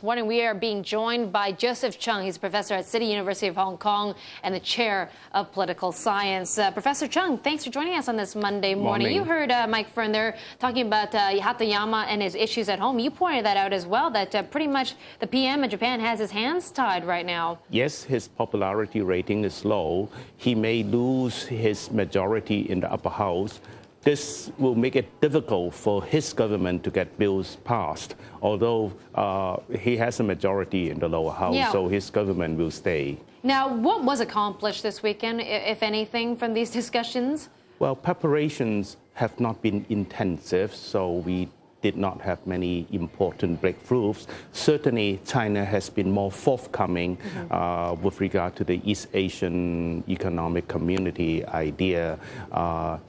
this morning. We are being joined by Joseph Cheng. He's a professor at City University of Hong Kong and the chair of political science. Professor Cheng, thanks for joining us on this Monday morning. You heard Mike Fern there talking about Hatoyama and his issues at home. You pointed that out as well, that pretty much the PM in Japan has his hands tied right now. Yes, his popularity rating is low. He may lose his majority in the upper house. This will make it difficult for his government to get bills passed, although he has a majority in the lower house, so his government will stay. Now, what was accomplished this weekend, if anything, from these discussions? Well, preparations have not been intensive, so we did not have many important breakthroughs. Certainly, China has been more forthcoming with regard to the East Asian Economic Community idea.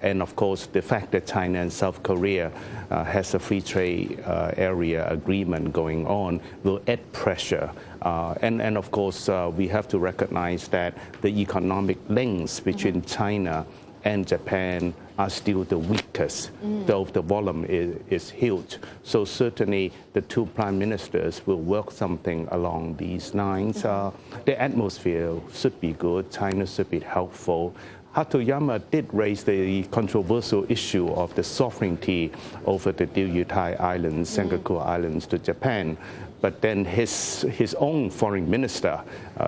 And of course, the fact that China and South Korea has a free trade area agreement going on will add pressure. And of course, we have to recognize that the economic links between China and Japan are still the weakest, though the volume is huge. So certainly the two prime ministers will work something along these lines. The atmosphere should be good. China should be helpful. Hatoyama did raise the controversial issue of the sovereignty over the Diaoyutai Islands, Senkaku Islands to Japan. But then his own foreign minister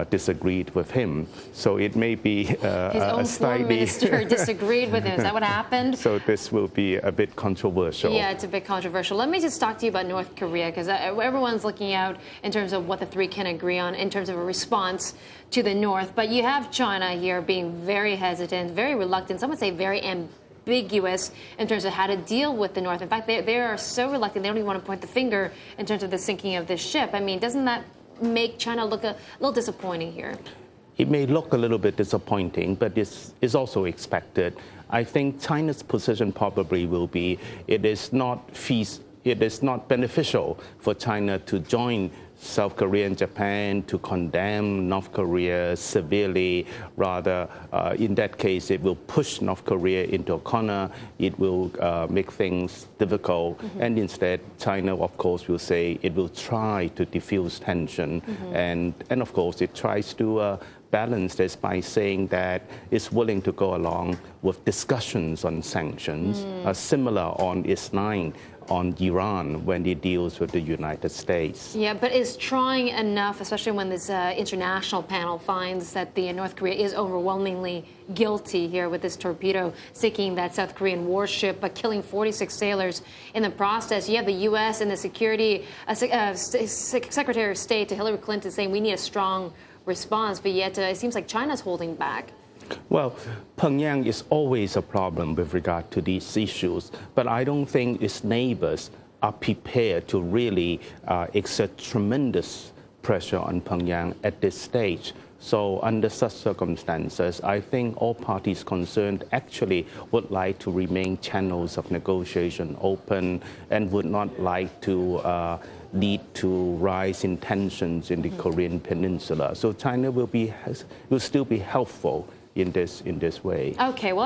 disagreed with him. So it may be his own foreign minister disagreed with him. Is that what happened? So this will be a bit controversial. Yeah, it's a bit controversial. Let me just talk to you about North Korea, because everyone's looking out in terms of what the three can agree on in terms of a response to the North. But you have China here being very hesitant, very reluctant, some would say very ambiguous in terms of how to deal with the North. In fact, they are so reluctant, they don't even want to point the finger in terms of the sinking of this ship. I mean, doesn't that make China look a little disappointing here? It may look a little bit disappointing, but it's also expected. I think China's position probably will be it is not beneficial for China to join South Korea and Japan to condemn North Korea severely. Rather, in that case, it will push North Korea into a corner. It will make things difficult. And instead, China, of course, will say it will try to diffuse tension. And of course, it tries to balance this by saying that it's willing to go along with discussions on sanctions, similar on its line on Iran when it deals with the United States. Yeah, but is trying enough, especially when this international panel finds that the North Korea is overwhelmingly guilty here with this torpedo sinking that South Korean warship, but killing 46 sailors in the process? You have the U.S. and the Secretary of State to Hillary Clinton saying we need a strong response, but yet it seems like China's holding back. Well, Pyongyang is always a problem with regard to these issues, but I don't think its neighbors are prepared to really exert tremendous pressure on Pyongyang at this stage. So under such circumstances, I think all parties concerned actually would like to remain channels of negotiation open and would not like to lead to rise in tensions in the Korean Peninsula. So China will still be helpful in this way. Okay, well.